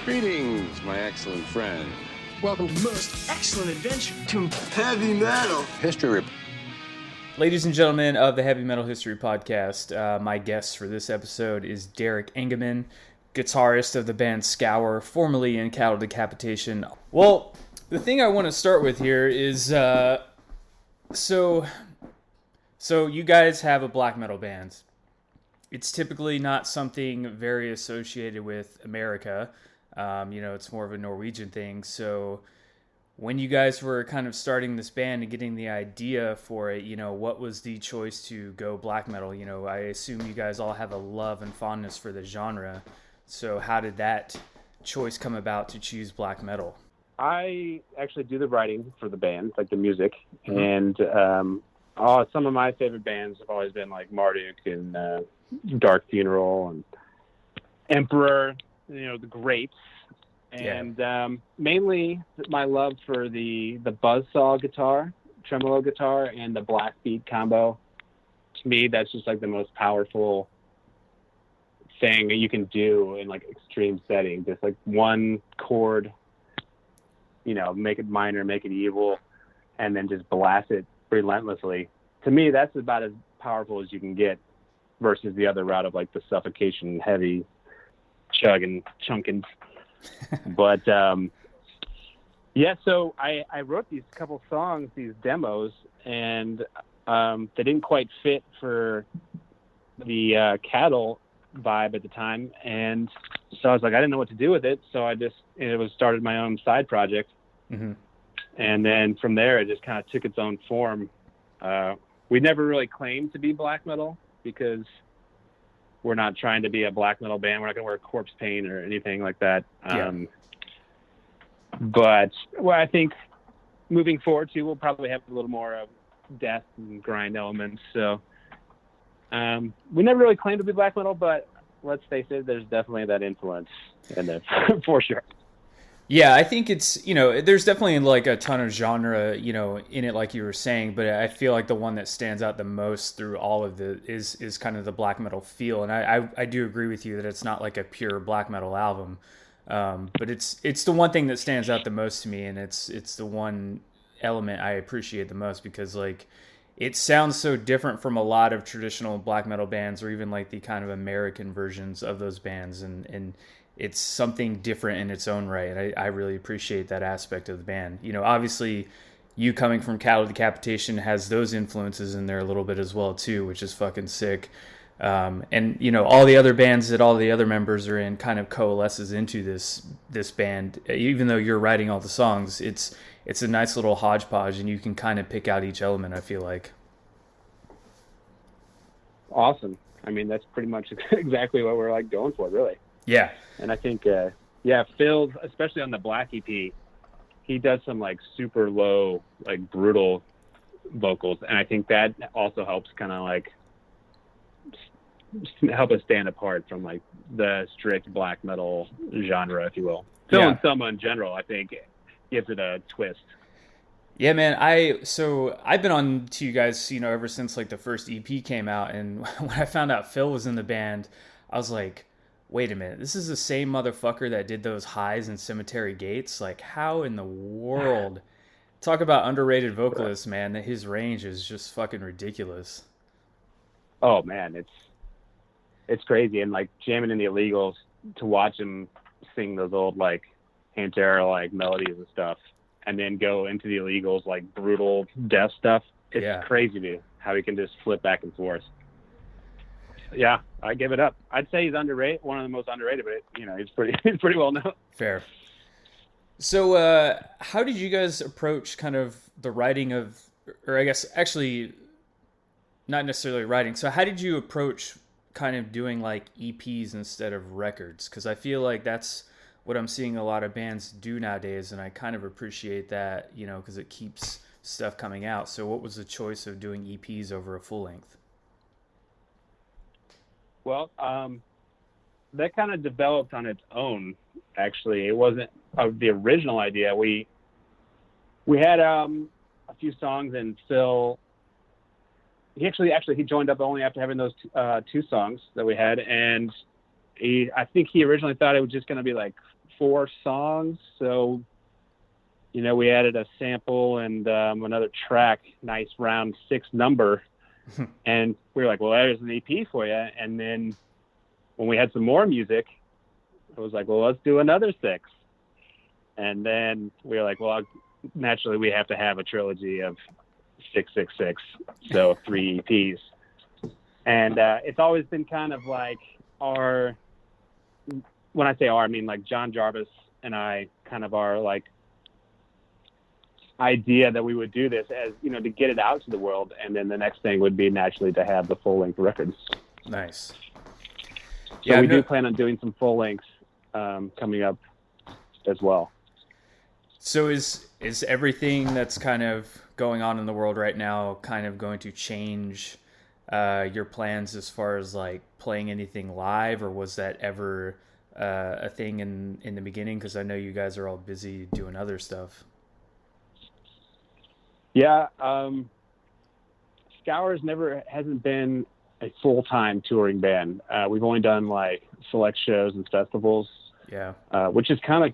Greetings, my excellent friend. Welcome to Most Excellent Adventure To Heavy Metal History. Ladies and gentlemen of the Heavy Metal History Podcast, my guest for this episode is Derek Engemann, guitarist of the band Scour, formerly in Cattle Decapitation. Well, the thing I want to start with here is, so you guys have a black metal band. It's typically not something very associated with America. It's more of a Norwegian thing. So when you guys were kind of starting this band and getting the idea for it, what was the choice to go black metal? I assume you guys all have a love and fondness for the genre. So how did that choice come about to choose black metal? I actually do the writing for the band, like the music. Mm-hmm. And some of my favorite bands have always been like Marduk and Dark Funeral and Emperor, the greats. And mainly my love for the buzzsaw guitar, tremolo guitar, and the blast beat combo. To me, that's just like the most powerful thing that you can do in like extreme settings. Just like one chord, make it minor, make it evil, and then just blast it relentlessly. To me, that's about as powerful as you can get versus the other route of like the suffocation, heavy chugging, chunking. But so I wrote these couple songs, these demos, and they didn't quite fit for the cattle vibe at the time, and so I was like, I didn't know what to do with it, so it started my own side project. Mm-hmm. And then from there it just kind of took its own form. We never really claimed to be black metal because we're not trying to be a black metal band. We're not going to wear corpse paint or anything like that. But I think moving forward too, we'll probably have a little more of death and grind elements. So we never really claimed to be black metal, but let's face it, there's definitely that influence in there for sure. Yeah, I think it's, there's definitely like a ton of genre, in it, like you were saying, but I feel like the one that stands out the most through all of it is kind of the black metal feel. And I do agree with you that it's not like a pure black metal album. But it's the one thing that stands out the most to me. And it's the one element I appreciate the most because like it sounds so different from a lot of traditional black metal bands or even like the kind of American versions of those bands. And it's something different in its own right. And I really appreciate that aspect of the band. Obviously you coming from Cattle Decapitation has those influences in there a little bit as well too, which is fucking sick. And all the other bands that all the other members are in kind of coalesces into this band. Even though you're writing all the songs, it's a nice little hodgepodge and you can kind of pick out each element, I feel like. Awesome. I mean, that's pretty much exactly what we're like going for, really. Yeah. And I think, Phil, especially on the Black EP, he does some like super low, like brutal vocals. And I think that also helps kind of like help us stand apart from like the strict black metal genre, if you will. Phil and Selma in general, I think gives it a twist. Yeah, man. I've been on to you guys, ever since like the first EP came out. And when I found out Phil was in the band, I was like, wait a minute, this is the same motherfucker that did those highs in Cemetery Gates? Like, how in the world? Talk about underrated vocalist, man. That his range is just fucking ridiculous. Oh, man, it's crazy. And, like, jamming in the Illegals, to watch him sing those old, like, Pantera, like, melodies and stuff, and then go into the Illegals, like, brutal death stuff, it's crazy to me how he can just flip back and forth. Yeah, I give it up. I'd say he's underrated, one of the most underrated, but he's pretty well known. Fair. So, how did you guys approach kind of the writing of, or I guess actually, not necessarily writing. So, how did you approach kind of doing like EPs instead of records? Because I feel like that's what I'm seeing a lot of bands do nowadays, and I kind of appreciate that, because it keeps stuff coming out. So, what was the choice of doing EPs over a full length? Well, that kind of developed on its own, actually. It wasn't the original idea. We had a few songs, and Phil, he joined up only after having those two songs that we had, and I think he originally thought it was just going to be like 4 songs. So, we added a sample and another track, nice round 6 number. And we were like, well, there's an EP for you. And then when we had some more music, I was like, well, let's do another 6. And then we were like, well, naturally we have to have a trilogy of 666. So 3 EPs. And it's always been kind of like when I say I mean like John Jarvis and I kind of our like idea that we would do this as, to get it out to the world. And then the next thing would be naturally to have the full length records. Nice. So we do plan on doing some full lengths coming up as well. So is everything that's kind of going on in the world right now kind of going to change your plans as far as like playing anything live, or was that ever a thing in the beginning? Because I know you guys are all busy doing other stuff. Yeah, Scour hasn't been a full-time touring band. We've only done like select shows and festivals. Yeah, which is kind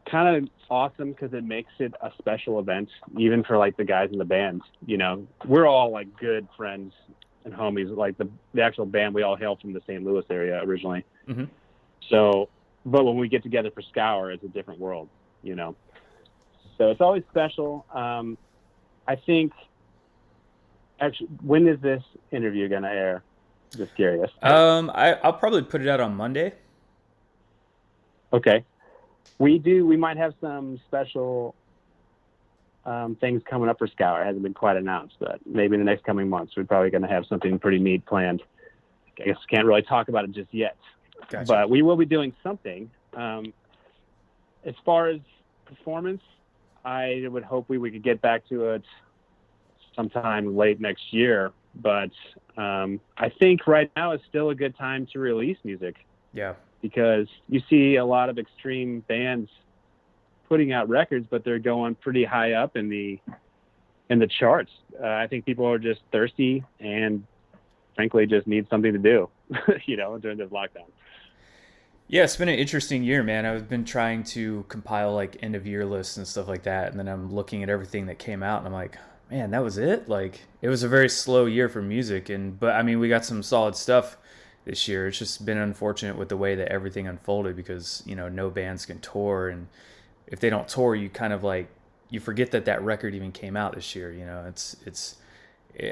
of awesome because it makes it a special event, even for like the guys in the band. We're all like good friends and homies. Like the actual band, we all hail from the St. Louis area originally. Mm-hmm. So, but when we get together for Scour, it's a different world. So it's always special. I think, actually, when is this interview going to air? Just curious. I'll probably put it out on Monday. Okay. We might have some special things coming up for Scour. It hasn't been quite announced, but maybe in the next coming months, we're probably going to have something pretty neat planned. I guess can't really talk about it just yet. Gotcha. But we will be doing something. As far as performance, I would hope we could get back to it sometime late next year. But I think right now is still a good time to release music. Yeah. Because you see a lot of extreme bands putting out records, but they're going pretty high up in the charts. I think people are just thirsty and frankly just need something to do, during this lockdown. Yeah, it's been an interesting year, man. I've been trying to compile like end of year lists and stuff like that, and then I'm looking at everything that came out, and I'm like, man, that was it. Like, it was a very slow year for music, but I mean, we got some solid stuff this year. It's just been unfortunate with the way that everything unfolded because no bands can tour, and if they don't tour, you kind of like you forget that record even came out this year.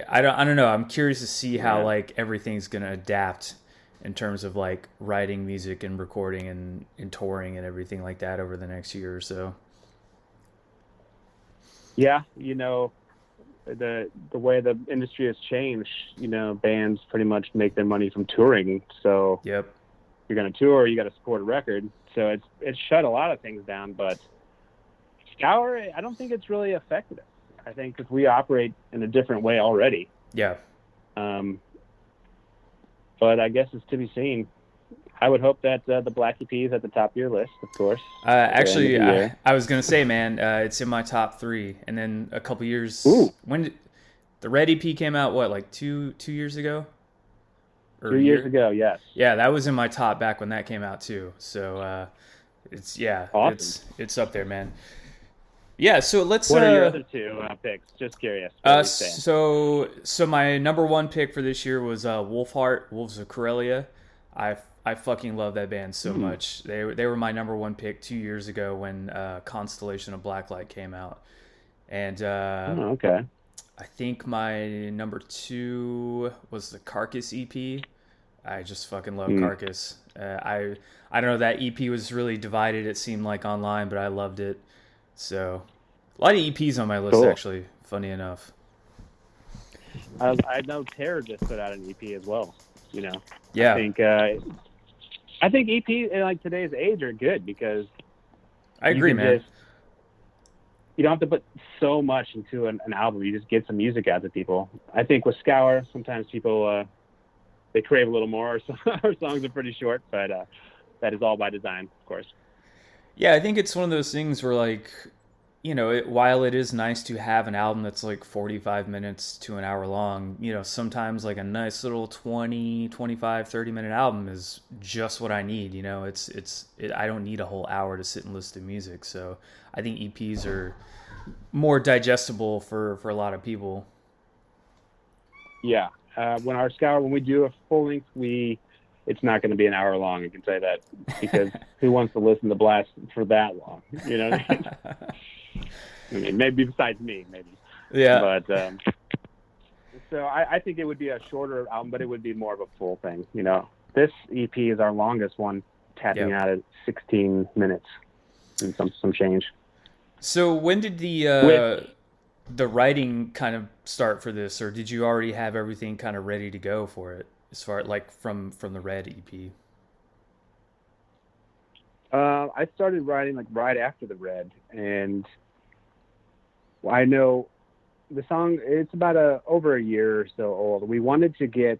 I don't know. I'm curious to see how like everything's gonna adapt in terms of like writing music and recording and touring and everything like that over the next year or so. Yeah, the way the industry has changed, bands pretty much make their money from touring. So yep, you're going to tour, you got to support a record. So it's shut a lot of things down. But Scour, I don't think it's really affected it. I think because we operate in a different way already. Yeah. But I guess it's to be seen. I would hope that the Black EP is at the top of your list, of course. Actually, I was going to say, man, it's in my top 3. And then a couple years... Ooh. When did the Red EP came out, what, like two years ago? Or 2 years ago, yes. Yeah, that was in my top back when that came out, too. So, awesome. It's up there, man. Yeah, so let's... What are your other 2 picks? Just curious. So my number 1 pick for this year was Wolfheart, Wolves of Karelia. I fucking love that band so much. They were my number 1 pick 2 years ago when Constellation of Blacklight came out. And okay. I think my number 2 was the Carcass EP. I just fucking love Carcass. I don't know, that EP was really divided, it seemed like, online, but I loved it. So a lot of EPs on my list, actually, funny enough. I know Terror just put out an EP as well. Yeah. I think EP in like today's age are good because I agree, man. You don't have to put so much into an album. You just get some music out to people. I think with Scour, sometimes people they crave a little more. Our songs are pretty short, but that is all by design, of course. Yeah, I think it's one of those things where like while it is nice to have an album that's like 45 minutes to an hour long, sometimes like a nice little 20, 25, 30-minute album is just what I need. I don't need a whole hour to sit and listen to music. So I think EPs are more digestible for a lot of people. Yeah. When we do a full length, it's not going to be an hour long. I can say that, because who wants to listen to Blast for that long? You know what I mean? I mean, maybe besides me, maybe. Yeah. But so I think it would be a shorter album, but it would be more of a full thing. This EP is our longest one, tapping out at 16 minutes and some change. So when did the writing kind of start for this, or did you already have everything kind of ready to go for it, as far like from the Red EP? I started writing like right after the Red, and I know the song, it's about over a year or so old. We wanted to get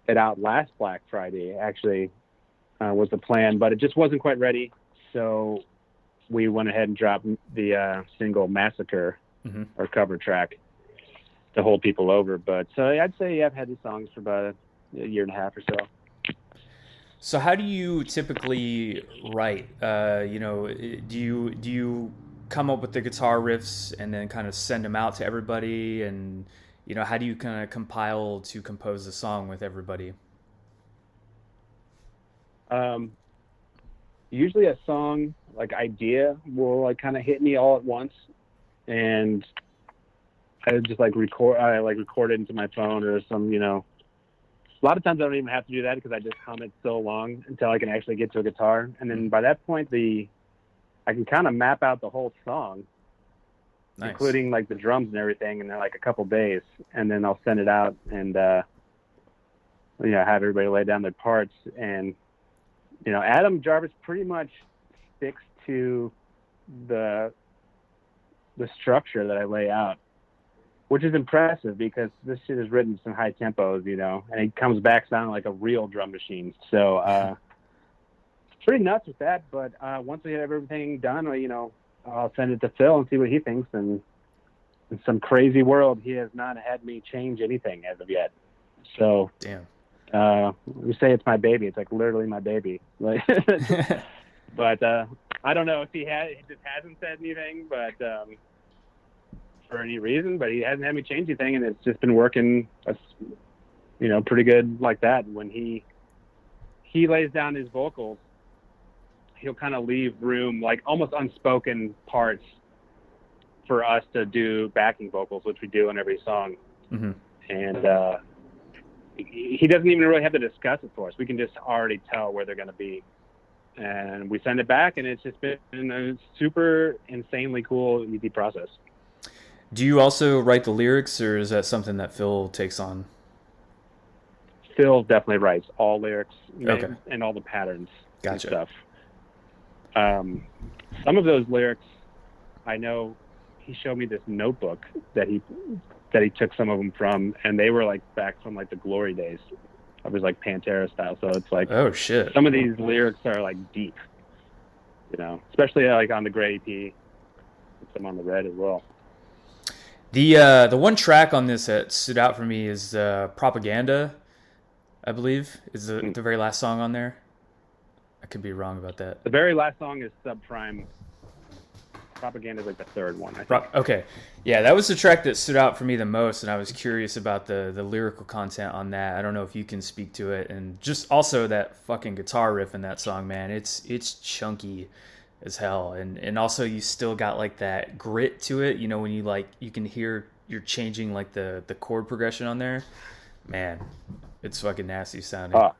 it out last Black Friday, actually, was the plan, but it just wasn't quite ready. So we went ahead and dropped the single Massacre, our cover track, to hold people over. But so I'd say I've had these songs for about a year and a half or so. So how do you typically write? Do you come up with the guitar riffs and then kind of send them out to everybody? And, how do you kind of compile to compose a song with everybody? Usually a song like idea will like kind of hit me all at once, and I just record it into my phone or some, a lot of times I don't even have to do that because I just hum it so long until I can actually get to a guitar. And then by that point, I can kind of map out the whole song, nice, including like the drums and everything, and then like a couple days, and then I'll send it out and, have everybody lay down their parts. And, Adam Jarvis pretty much sticks to the structure that I lay out, which is impressive because this shit is written some high tempos, and it comes back sounding like a real drum machine. So, it's pretty nuts with that. But once we have everything done, I'll send it to Phil and see what he thinks. And in some crazy world, he has not had me change anything as of yet. So, damn. We say it's my baby. It's like literally my baby. Like, but I don't know if he just hasn't said anything, but for any reason. But he hasn't had me change anything, and it's just been working, pretty good like that. When he lays down his vocals, he'll kind of leave room, like almost unspoken parts, for us to do backing vocals, which we do on every song. Mm-hmm. And he doesn't even really have to discuss it for us. We can just already tell where they're going to be. And we send it back, and it's just been a super insanely cool, easy process. Do you also write the lyrics, or is that something that Phil takes on? Phil definitely writes all lyrics, okay, and all the patterns. Gotcha. And stuff. Some of those lyrics, I know he showed me this notebook that he took some of them from, and they were like back from like the glory days. It was like Pantera style, so it's like, oh shit, some of these lyrics are like deep, especially like on the Gray EP, some on the Red as well. The one track on this that stood out for me is Propaganda, I believe, is the very last song on there. I could be wrong about that. The very last song is Subprime. Propaganda is like the third one, I think. Okay. Yeah, that was the track that stood out for me the most, and I was curious about the lyrical content on that. I don't know if you can speak to it, and just also that fucking guitar riff in that song, man. It's chunky as hell, and also you still got like that grit to it, when you can hear you're changing like the chord progression on there. Man, it's fucking nasty sounding. Oh.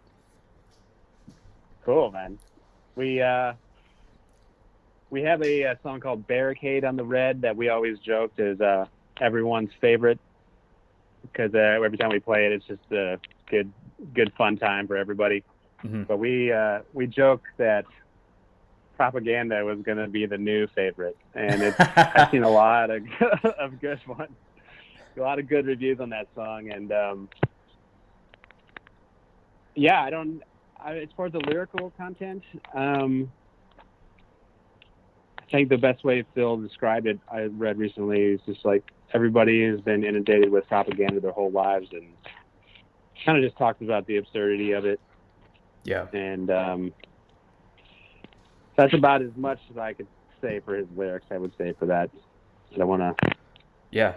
Cool, man. We have a song called Barricade on the Red that we always joked is everyone's favorite, because every time we play it, it's just a good fun time for everybody. Mm-hmm. But we joked that Propaganda was going to be the new favorite, and I've seen a lot of good ones, a lot of good reviews on that song, and as far as the lyrical content, I think the best way Phil described it, I read recently, is just like everybody has been inundated with propaganda their whole lives, and kind of just talked about the absurdity of it. Yeah. And that's about as much as I could say for his lyrics, I would say, for that. I don't want to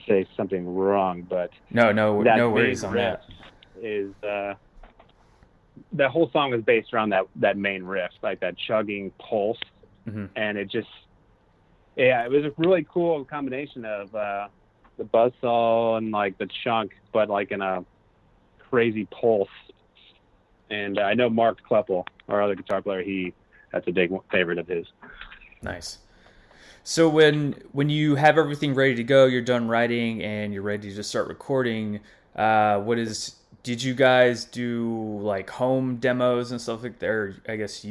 say something wrong, but no worries on that. Is that whole song is based around that main riff, like that chugging pulse. Mm-hmm. And it just, it was a really cool combination of the buzzsaw and like the chunk, but like in a crazy pulse. And I know Mark Kleppel, our other guitar player, that's a big favorite of his. Nice. So when you have everything ready to go, you're done writing and you're ready to start recording, did you guys do like home demos and stuff like that? Or I guess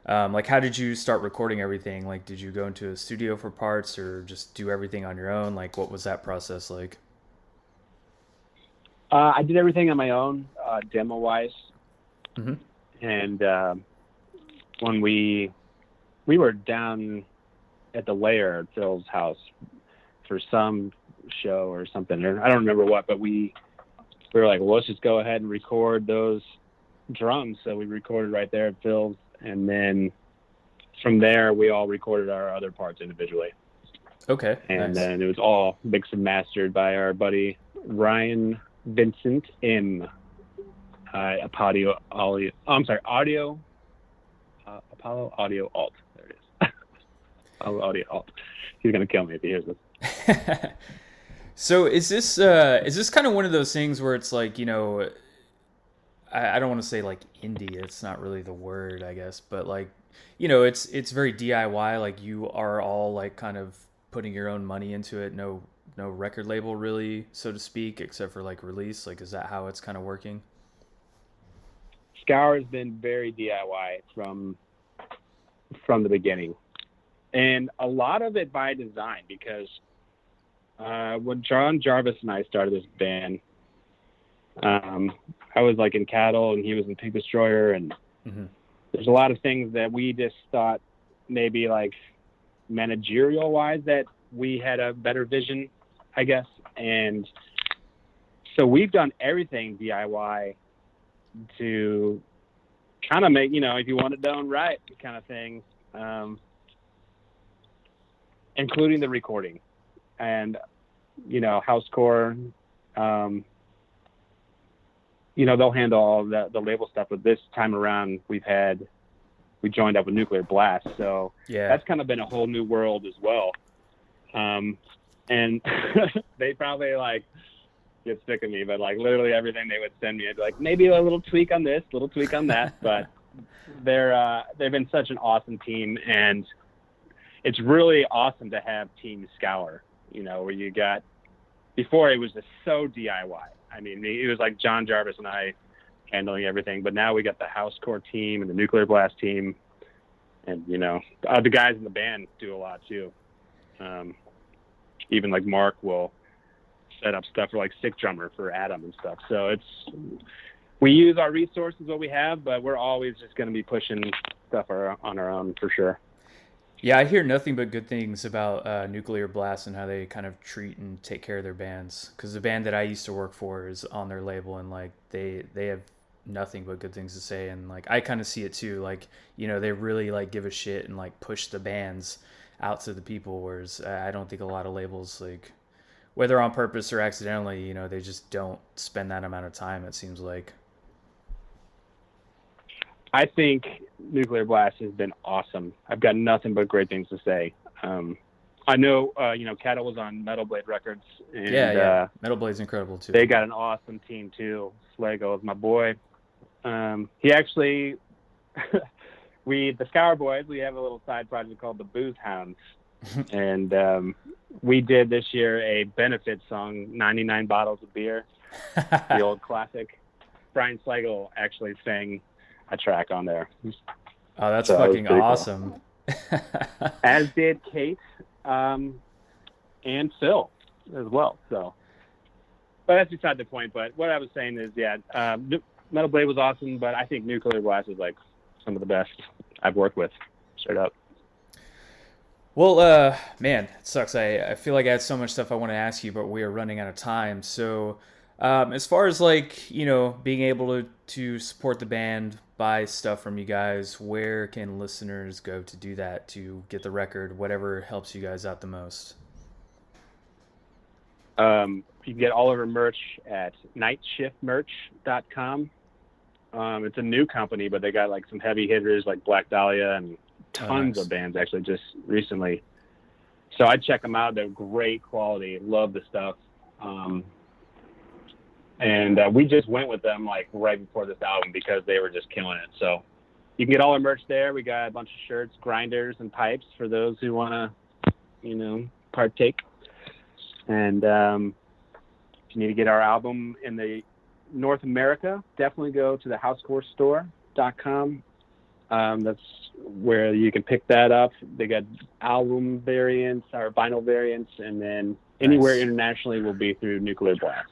like how did you start recording everything? Like, did you go into a studio for parts or just do everything on your own? Like, what was that process like? I did everything on my own, demo wise. Mm-hmm. And when we were down at the Lair at Phil's house for some show or something, or I don't remember what, but we were like, well, let's just go ahead and record those drums. So we recorded right there at Phil's, and then from there we all recorded our other parts individually. Okay. And nice. then it was all mixed and mastered by our buddy Ryan Vincent in Apollo Audio Alt. There it is. Apollo Audio Alt. He's gonna kill me if he hears this. So is this kind of one of those things where it's like, I don't want to say like indie, it's not really the word, I guess, but like, it's very DIY, like you are all like kind of putting your own money into it, no record label really, so to speak, except for like release. Like, is that how it's kind of working? Scour has been very DIY from the beginning, and a lot of it by design, because when John Jarvis and I started this band, I was like in Cattle and he was in Pig Destroyer, and mm-hmm. there's a lot of things that we just thought maybe like managerial wise that we had a better vision, I guess. And so we've done everything DIY to kind of make, if you want it done right kind of thing, including the recording. And, Housecore, they'll handle all the label stuff. But this time around, we joined up with Nuclear Blast. So that's kind of been a whole new world as well. And they probably like get sick of me, but like literally everything they would send me, I'd be like, maybe a little tweak on this, little tweak on that. But they've been such an awesome team, and it's really awesome to have Team Scour, where you got, before it was just so DIY. I mean, it was like John Jarvis and I handling everything, but now we got the Housecore team and the Nuclear Blast team, and, the guys in the band do a lot too. Even like Mark will set up stuff for like Sick Drummer for Adam and stuff. So we use our resources, what we have, but we're always just going to be pushing stuff on our own for sure. Yeah, I hear nothing but good things about Nuclear Blast and how they kind of treat and take care of their bands. Because the band that I used to work for is on their label, and like they have nothing but good things to say. And like I kind of see it too. Like, they really like give a shit and like push the bands out to the people. Whereas I don't think a lot of labels, like whether on purpose or accidentally, they just don't spend that amount of time, it seems like. I think Nuclear Blast has been awesome. I've got nothing but great things to say. I know, Cattle was on Metal Blade Records. And, yeah. Metal Blade's incredible too. They got an awesome team too. Slego is my boy. He actually, the Scour Boys, we have a little side project called the Booze Hounds. And we did this year a benefit song, 99 Bottles of Beer, the old classic. Brian Slego actually sang a track on there. Oh, that's fucking awesome. Cool. As did Kate and Phil as well. So, but that's beside the point. But what I was saying is, Metal Blade was awesome, but I think Nuclear Blast is like some of the best I've worked with, straight up. Well, man, it sucks. I feel like I had so much stuff I want to ask you, but we are running out of time. So, as far as like, being able to support the band, buy stuff from you guys, where can listeners go to do that, to get the record, whatever helps you guys out the most? You can get all of our merch at nightshiftmerch.com. It's a new company, but they got like some heavy hitters like Black Dahlia and tons of bands actually just recently. So I check them out. They're great quality. Love the stuff. And we just went with them like right before this album because they were just killing it. So you can get all our merch there. We got a bunch of shirts, grinders, and pipes for those who want to, partake. And if you need to get our album in the North America, definitely go to the housecourestore.com. That's where you can pick that up. They got album variants or vinyl variants, and then anywhere internationally will be through Nuclear Blast.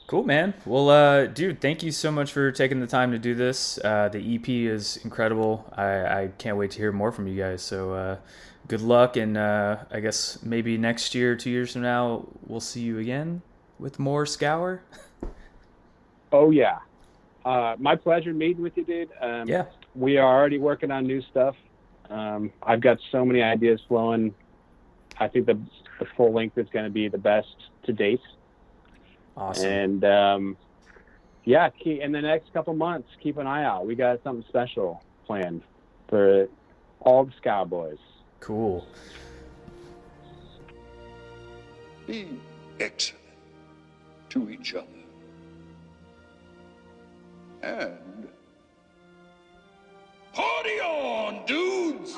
Cool, man. Well, dude, thank you so much for taking the time to do this. The EP is incredible. I can't wait to hear more from you guys. So good luck, and I guess maybe next year, 2 years from now, we'll see you again with more Scour. Oh, yeah. My pleasure meeting with you, dude. Yeah. We are already working on new stuff. I've got so many ideas flowing. I think the full length is going to be the best to date. Awesome. And in the next couple months, keep an eye out. We got something special planned for all the Scour boys. Cool. Be excellent to each other. And party on, dudes!